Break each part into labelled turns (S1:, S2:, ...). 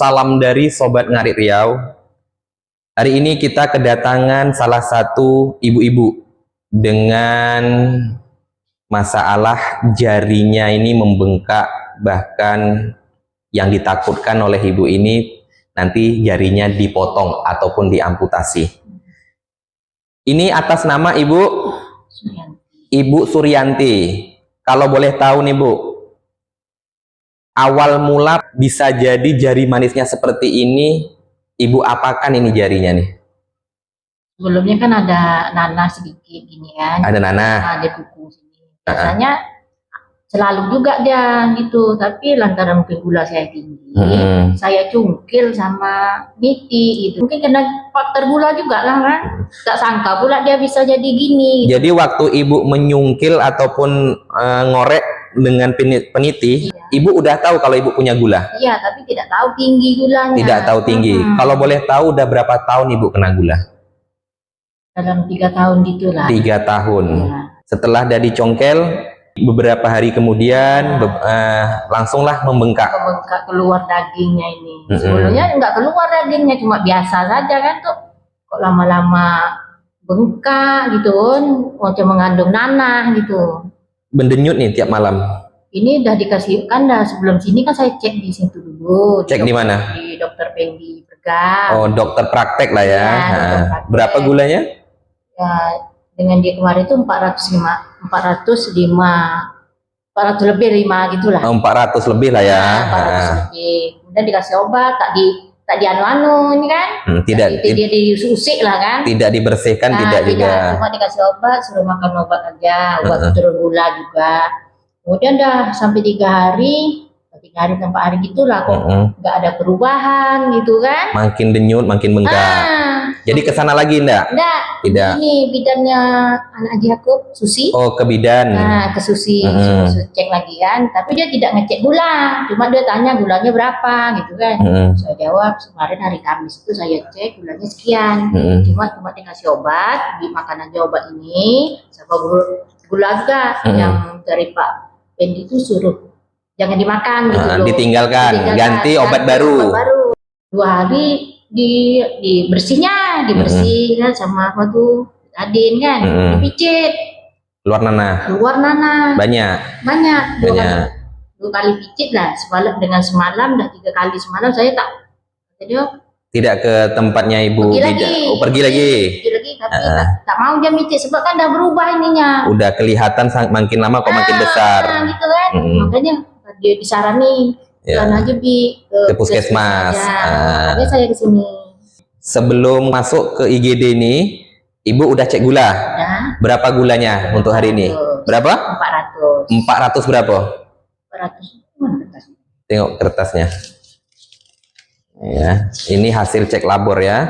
S1: Salam dari Sobat Ngarit Riau. Hari ini kita kedatangan salah satu ibu-ibu dengan masalah jarinya ini membengkak, bahkan yang ditakutkan oleh ibu ini nanti jarinya dipotong ataupun diamputasi. Ini atas nama Ibu Suryanti. Kalau boleh tahu nih Bu, awal mula bisa jadi jari manisnya seperti ini, Ibu apakan ini jarinya nih?
S2: Sebelumnya kan ada nanah sedikit gini kan.
S1: Ada nanah.
S2: Ada kuku sini. Biasanya selalu juga dia gitu, tapi lantaran mungkin gula saya tinggi, saya cungkil sama niti gitu. Mungkin kena faktor gula juga lah kan. Tak sangka pula dia bisa jadi gini.
S1: Jadi waktu Ibu menyungkil ataupun ngorek dengan peniti, iya. Ibu udah tahu kalau Ibu punya gula?
S2: Iya, tapi tidak tahu tinggi gulanya.
S1: Tidak tahu tinggi. Kalau boleh tahu udah berapa tahun Ibu kena gula?
S2: Dalam 3 tahun gitulah.
S1: 3 tahun. Ya. Setelah dari congkel, beberapa hari kemudian langsunglah membengkak.
S2: Membengkak, keluar dagingnya ini. Sebelumnya enggak keluar dagingnya, cuma biasa saja kan tuh. Kok lama-lama bengkak gitu, macam mengandung nanah gitu.
S1: Mendenyut nih tiap malam.
S2: Ini udah dikasih kan, dah sebelum sini kan saya cek di situ dulu.
S1: Cek di mana?
S2: Di dokter Pendi Bergam.
S1: Oh, dokter praktek lah ya.
S2: Ya, praktek.
S1: Berapa gulanya?
S2: Ya, dengan dia kemarin itu 400 lebih 5 gitulah.
S1: 400 lebih lah ya.
S2: Nah, 400 lebih. Kemudian dikasih obat, tak di anu ini kan.
S1: Tidak
S2: dia diusik lah kan.
S1: Tidak dibersihkan, tidak juga.
S2: Cuma dikasih obat, suruh makan obat aja, obat turun gula juga. Kemudian dah sampai 3 hari, 3 hari sampai hari gitulah kok nggak ada perubahan gitu kan.
S1: Makin denyut, makin bengkak. Jadi kesana lagi enggak?
S2: Enggak.
S1: Tidak.
S2: Ini bidannya anak Haji Yakub, Susi.
S1: Oh, ke bidan.
S2: Nah, ke Susi, cek lagi kan. Tapi dia tidak ngecek gula. Cuma dia tanya gulanya berapa gitu kan. Saya jawab, kemarin hari Kamis itu saya cek gulanya sekian. Cuma dikasih obat, dimakan aja obat ini. Sama gula juga yang dari Pak Pendi itu suruh jangan dimakan gitu loh.
S1: Ditinggalkan, ganti obat baru.
S2: 2 hari dibersihnya, kan sama apa tuh Adin kan, dipicit.
S1: Keluar nanah. Banyak.
S2: 2 kali picit lah, semalam dah 3 kali semalam saya
S1: tidak ke tempatnya Ibu. Pergi lagi.
S2: Tapi tak mau dia micit sebab kan dah berubah ininya.
S1: Udah kelihatan makin lama kok makin besar.
S2: Gitu kan. Makanya dia disarani jalan aja ke
S1: puskesmas.
S2: Makanya saya ke sini.
S1: Sebelum masuk ke IGD ini, Ibu udah cek gula?
S2: Udah.
S1: Berapa gulanya untuk hari ini? Berapa? 400 berapa?
S2: 400. Mana kertasnya?
S1: Tengok kertasnya. Ya, ini hasil cek labor ya.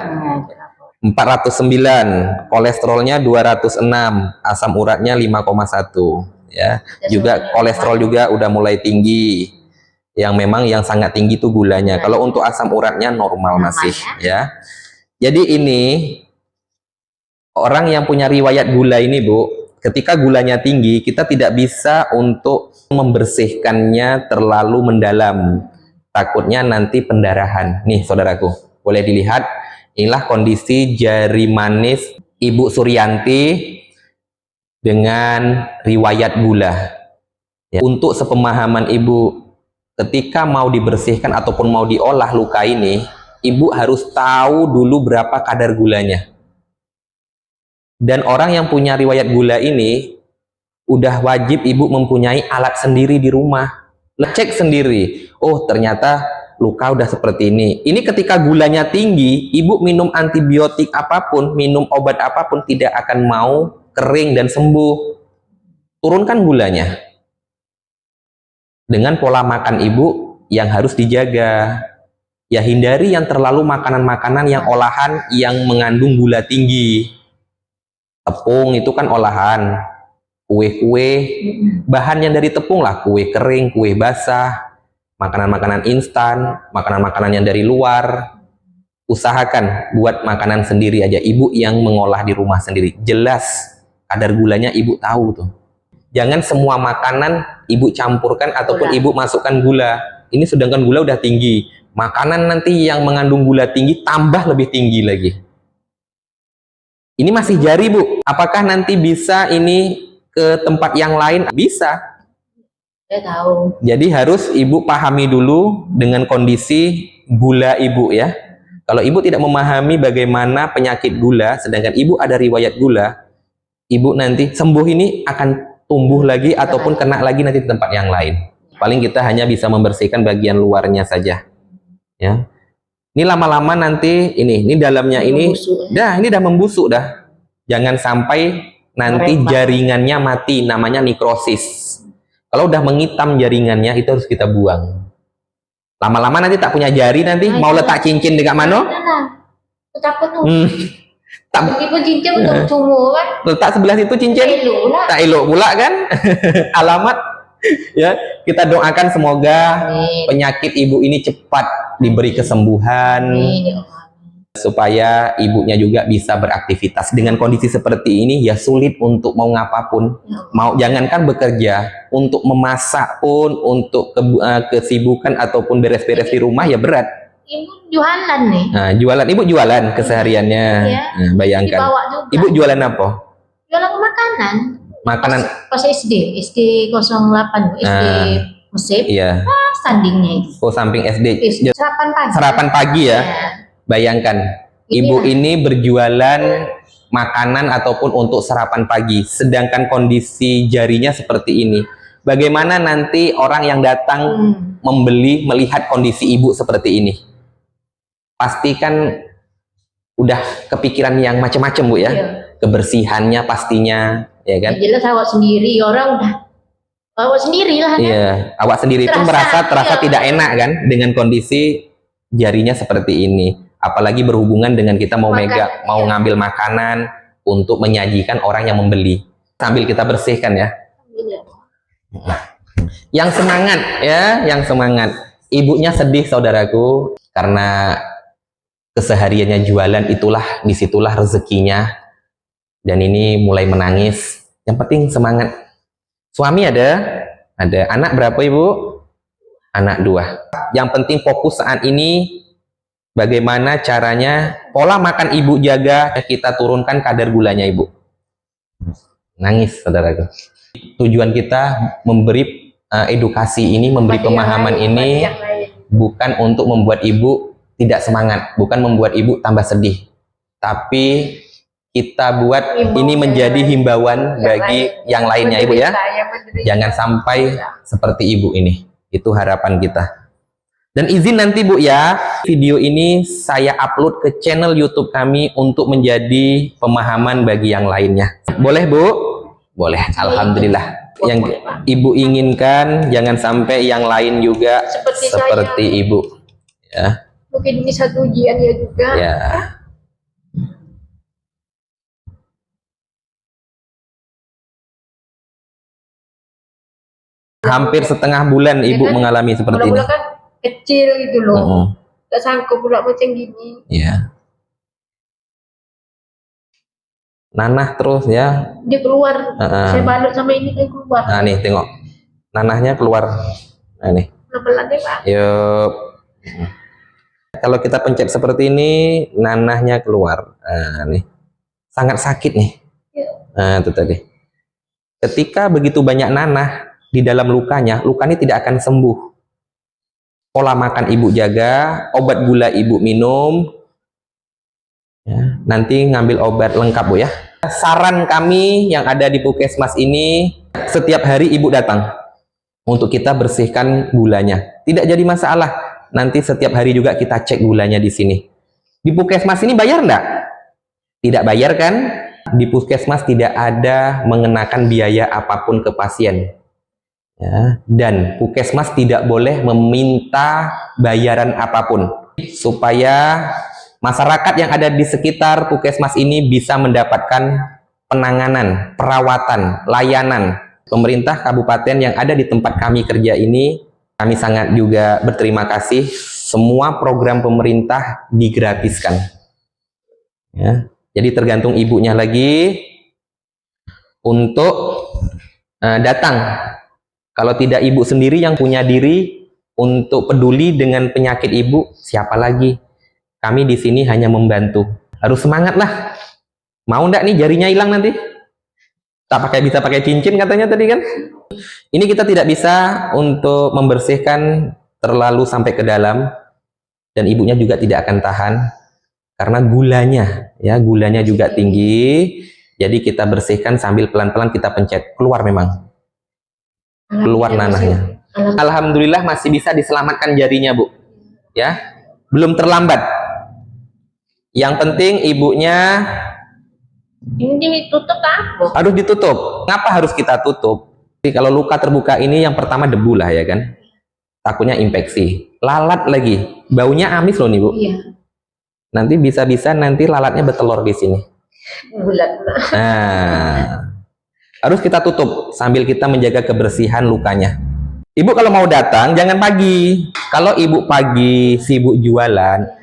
S1: 409, kolesterolnya 206, asam uratnya 5,1 ya. Juga kolesterol juga udah mulai tinggi. Yang memang yang sangat tinggi itu gulanya. Kalau untuk asam uratnya normal masih ya. Jadi ini orang yang punya riwayat gula ini Bu, ketika gulanya tinggi, kita tidak bisa untuk membersihkannya terlalu mendalam. Takutnya nanti pendarahan. Nih saudaraku, boleh dilihat. Inilah kondisi jari manis Ibu Suryanti dengan riwayat gula. Ya. Untuk sepemahaman Ibu, ketika mau dibersihkan ataupun mau diolah luka ini, Ibu harus tahu dulu berapa kadar gulanya. Dan orang yang punya riwayat gula ini, udah wajib Ibu mempunyai alat sendiri di rumah. Cek sendiri, oh ternyata luka udah seperti ini. Ini ketika gulanya tinggi, Ibu minum antibiotik apapun, minum obat apapun tidak akan mau kering dan sembuh. Turunkan gulanya. Dengan pola makan Ibu yang harus dijaga. Ya hindari yang terlalu makanan-makanan yang olahan yang mengandung gula tinggi. Tepung itu kan olahan. Kue-kue, bahannya dari tepung lah, kue kering, kue basah, makanan-makanan instan, makanan-makanan yang dari luar. Usahakan buat makanan sendiri aja, Ibu yang mengolah di rumah sendiri. Jelas kadar gulanya Ibu tahu tuh. Jangan semua makanan Ibu campurkan ataupun Ibu masukkan gula. Ini sedangkan gula udah tinggi. makanan nanti yang mengandung gula tinggi tambah lebih tinggi lagi. Ini masih jari, Bu. Apakah nanti bisa ini ke tempat yang lain? Bisa.
S2: Saya tahu.
S1: Jadi harus Ibu pahami dulu dengan kondisi gula Ibu ya. Kalau Ibu tidak memahami bagaimana penyakit gula, sedangkan Ibu ada riwayat gula, Ibu nanti sembuh ini akan tumbuh lagi ataupun kena lagi nanti di tempat yang lain. Paling kita hanya bisa membersihkan bagian luarnya saja. Ya. Ini lama-lama nanti ini dalamnya ini ini udah membusuk dah. Jangan sampai nanti jaringannya mati, namanya nekrosis. Kalau udah mengitam jaringannya itu harus kita buang. Lama-lama nanti tak punya jari nanti mau letak cincin dekat mana?
S2: Takut tuh.
S1: Tak
S2: meskipun cincin untuk semua kan.
S1: Letak sebelah situ cincin. Tak elok pula kan? Alamat ya, kita doakan semoga penyakit ibu ini cepat diberi kesembuhan, supaya ibunya juga bisa beraktivitas. Dengan kondisi seperti ini ya sulit untuk mau ngapapun, jangankan bekerja, untuk memasak pun, untuk kesibukan ataupun beres-beres di rumah ya berat.
S2: Ibu jualan nih.
S1: Nah, ibu jualan kesehariannya.
S2: Ya.
S1: Nah, bayangkan. Ibu jualan apa?
S2: Jualan makanan. Pas SD 08, SD Mesir.
S1: Iya.
S2: Standingnya itu.
S1: Oh, samping SD.
S2: Sarapan pagi.
S1: Sarapan pagi ya. Bayangkan, ibu ini berjualan makanan ataupun untuk sarapan pagi, sedangkan kondisi jarinya seperti ini. Bagaimana nanti orang yang datang membeli melihat kondisi ibu seperti ini? Pastikan udah kepikiran yang macam-macam, Bu ya. Iya. Kebersihannya pastinya, ya kan? Ya,
S2: jelas awak sendiri, orang udah awak sendiri lah kan?
S1: Iya, awak sendiri itu terasa tidak enak kan dengan kondisi jarinya seperti ini. Apalagi berhubungan dengan kita mau ngambil makanan untuk menyajikan orang yang membeli. Sambil kita bersihkan ya. Yang semangat ya, yang semangat. Ibunya sedih saudaraku karena kesehariannya jualan, disitulah rezekinya. Dan ini mulai menangis. Yang penting semangat. Suami ada anak berapa Ibu? Anak 2. Yang penting fokus saat ini bagaimana caranya pola makan Ibu jaga, kita turunkan kadar gulanya Ibu. Nangis saudaraku. Tujuan kita memberi edukasi ini, memberi pemahaman ini bukan untuk membuat Ibu tidak semangat, bukan membuat Ibu tambah sedih, tapi kita buat ini menjadi himbauan bagi yang lainnya Ibu ya. Jangan sampai seperti Ibu ini. Itu harapan kita. Dan izin nanti Bu ya, video ini saya upload ke channel YouTube kami untuk menjadi pemahaman bagi yang lainnya. Boleh Bu? Boleh. Alhamdulillah. Yang Ibu inginkan jangan sampai yang lain juga seperti Ibu. Ya.
S2: Mungkin ini satu ujian ya juga.
S1: Ya. Hampir setengah bulan Ibu mengalami seperti ini.
S2: Kan kecil gitu loh. Gak sanggup pula macam gini.
S1: Iya. Nanah terus ya.
S2: Dia keluar. Saya balut sama ini kan keluar.
S1: Nah nih tengok. Nanahnya keluar. Nah nih.
S2: Pelan-pelan deh Pak.
S1: Yuk. Kalau kita pencet seperti ini, nanahnya keluar. Nah nih. Sangat sakit nih. Nah itu tadi. Ketika begitu banyak nanah di dalam lukanya tidak akan sembuh. Pola makan Ibu jaga, obat gula Ibu minum, ya, nanti ngambil obat lengkap Bu ya. Saran kami yang ada di Puskesmas ini, setiap hari Ibu datang untuk kita bersihkan gulanya. Tidak jadi masalah, nanti setiap hari juga kita cek gulanya di sini. Di Puskesmas ini bayar enggak? Tidak bayar kan? Di Puskesmas tidak ada mengenakan biaya apapun ke pasien. Ya, dan Puskesmas tidak boleh meminta bayaran apapun supaya masyarakat yang ada di sekitar Puskesmas ini bisa mendapatkan penanganan, perawatan, layanan. Pemerintah kabupaten yang ada di tempat kami kerja ini, kami sangat juga berterima kasih. Semua program pemerintah digratiskan. Ya, jadi tergantung ibunya lagi untuk datang. Kalau tidak Ibu sendiri yang punya diri untuk peduli dengan penyakit ibu, siapa lagi? Kami di sini hanya membantu. Harus semangat lah. Mau ndak nih jarinya hilang nanti? Tak bisa pakai cincin katanya tadi kan? Ini kita tidak bisa untuk membersihkan terlalu sampai ke dalam, dan ibunya juga tidak akan tahan karena gulanya juga tinggi. Jadi kita bersihkan sambil pelan-pelan kita pencet, keluar memang. Keluar nanahnya. Alhamdulillah masih bisa diselamatkan jarinya, Bu. Ya, belum terlambat. Yang penting ibunya
S2: ini ditutup apa?
S1: harus ditutup. Kenapa harus kita tutup? Jadi kalau luka terbuka ini yang pertama debu lah ya kan. Takutnya infeksi. Lalat lagi. Baunya amis loh nih, Bu.
S2: Iya.
S1: Nanti bisa-bisa nanti lalatnya bertelur di sini.
S2: Bulat.
S1: Nah, harus kita tutup sambil kita menjaga kebersihan lukanya. Ibu kalau mau datang jangan pagi. Kalau ibu pagi sibuk jualan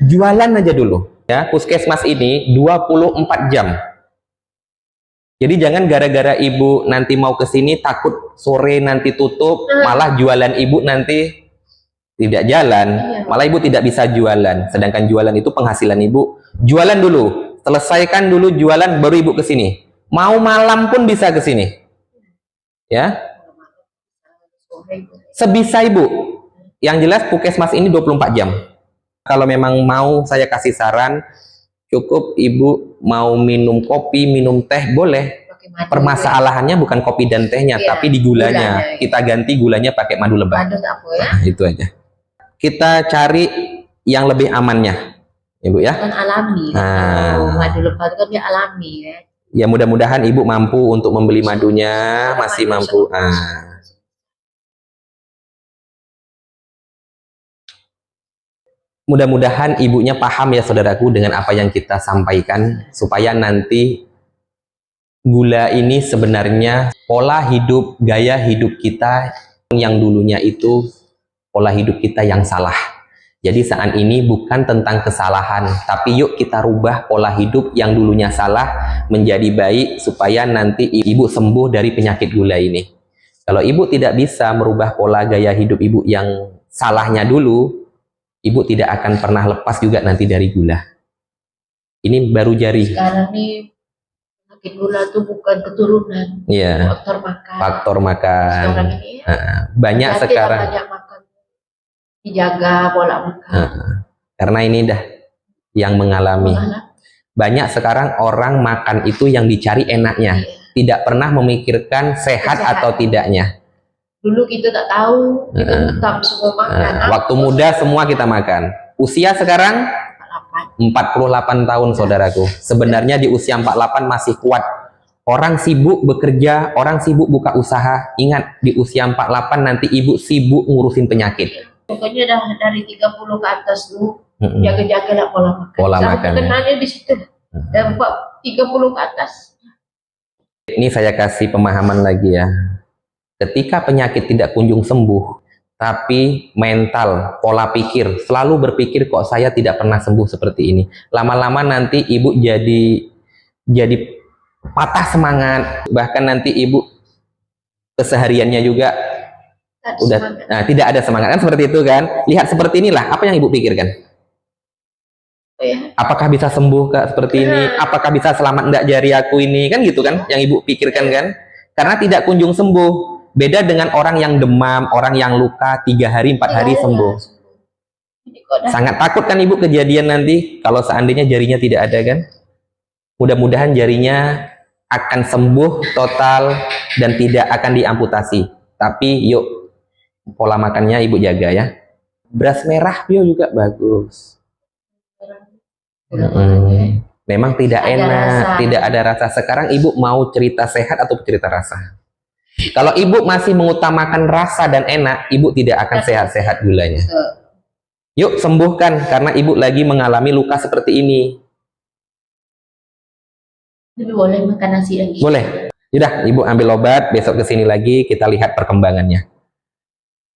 S1: aja dulu. Ya, puskesmas ini 24 jam. Jadi jangan gara-gara ibu nanti mau ke sini takut sore nanti tutup, malah jualan ibu nanti tidak jalan, malah ibu tidak bisa jualan. Sedangkan jualan itu penghasilan ibu. Jualan dulu, selesaikan dulu jualan baru ibu ke sini. Mau malam pun bisa ke sini. Ya. Sebisa ibu. Yang jelas puskesmas ini 24 jam. Kalau memang mau saya kasih saran, cukup ibu mau minum kopi, minum teh boleh. Permasalahannya bukan kopi dan tehnya, tapi di gulanya. Kita ganti gulanya pakai madu lebah. Nah, itu aja. Kita cari yang lebih amannya, ibu ya.
S2: Kan alami. Madu lebah itu kan dia alami ya.
S1: Ya mudah-mudahan ibu mampu untuk membeli madunya, masih mampu. Mudah-mudahan ibunya paham ya saudaraku dengan apa yang kita sampaikan, supaya nanti gula ini sebenarnya pola hidup, gaya hidup kita yang dulunya itu pola hidup kita yang salah. Jadi saat ini bukan tentang kesalahan, tapi yuk kita rubah pola hidup yang dulunya salah menjadi baik, supaya nanti ibu sembuh dari penyakit gula ini. Kalau ibu tidak bisa merubah pola gaya hidup ibu yang salahnya dulu, ibu tidak akan pernah lepas juga nanti dari gula. Ini baru jari.
S2: Sekarang nih penyakit gula itu bukan keturunan, faktor makan.
S1: Faktor makan.
S2: Sekarang ini
S1: banyak sekarang.
S2: Banyak makan, dijaga pola makan.
S1: Karena ini dah yang mengalami. Banyak sekarang orang makan itu yang dicari enaknya, tidak pernah memikirkan sehat atau tidaknya. Dulu
S2: kita tak tahu, kita semua makan.
S1: Waktu muda semua kita makan. Usia sekarang 48 tahun saudaraku. Sebenarnya di usia 48 masih kuat. Orang sibuk bekerja, orang sibuk buka usaha. Ingat, di usia 48 nanti ibu sibuk ngurusin penyakit.
S2: Pokoknya dari 30 ke atas tuh, jaga-jaga lah pola makan.
S1: Pola makan.
S2: Kenanya di situ. Dan 30 ke atas.
S1: Ini saya kasih pemahaman lagi ya. Ketika penyakit tidak kunjung sembuh, tapi mental, pola pikir, selalu berpikir kok saya tidak pernah sembuh seperti ini. Lama-lama nanti ibu jadi patah semangat, bahkan nanti ibu kesehariannya juga tidak ada semangat, kan seperti itu kan. Lihat seperti inilah, apa yang ibu pikirkan? Apakah bisa sembuh seperti ini? Apakah bisa selamat enggak jari aku ini? Kan gitu kan yang ibu pikirkan kan? Karena tidak kunjung sembuh. Beda dengan orang yang demam, orang yang luka 3 hari, 4 hari sembuh. Sangat takut kan ibu kejadian nanti kalau seandainya jarinya tidak ada kan? Mudah-mudahan jarinya akan sembuh total dan tidak akan diamputasi. Tapi yuk pola makannya ibu jaga ya. Beras merah bio juga bagus. Memang tidak enak, tidak ada rasa. Sekarang ibu mau cerita sehat atau cerita rasa? Kalau ibu masih mengutamakan rasa dan enak, ibu tidak akan sehat-sehat gulanya. Yuk sembuhkan, karena ibu lagi mengalami luka seperti ini.
S2: Tapi boleh makan nasi lagi?
S1: Boleh. Sudah, ibu ambil obat, besok kesini lagi, kita lihat perkembangannya.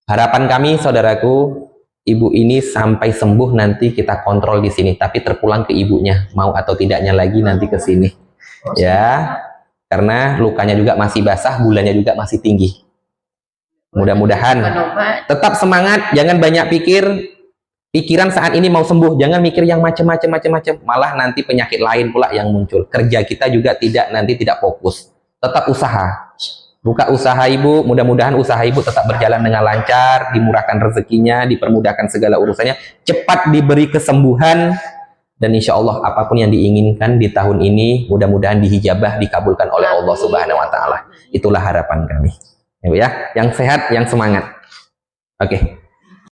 S1: Harapan kami, saudaraku, ibu ini sampai sembuh nanti kita kontrol di sini, tapi terpulang ke ibunya, mau atau tidaknya lagi nanti ke sini. Ya. Karena lukanya juga masih basah, gulanya juga masih tinggi. Mudah-mudahan
S2: Bukan obat.
S1: tetap semangat, jangan banyak pikiran saat ini mau sembuh, jangan mikir yang macam-macam, malah nanti penyakit lain pula yang muncul. Kerja kita juga nanti tidak fokus. Tetap usaha. Buka usaha ibu, mudah-mudahan usaha ibu tetap berjalan dengan lancar, dimurahkan rezekinya, dipermudahkan segala urusannya, cepat diberi kesembuhan, dan insya Allah apapun yang diinginkan di tahun ini, mudah-mudahan dihijabah, dikabulkan oleh Allah Subhanahu Wa Taala. Itulah harapan kami. Ya, Bu, ya, yang sehat, yang semangat. Oke.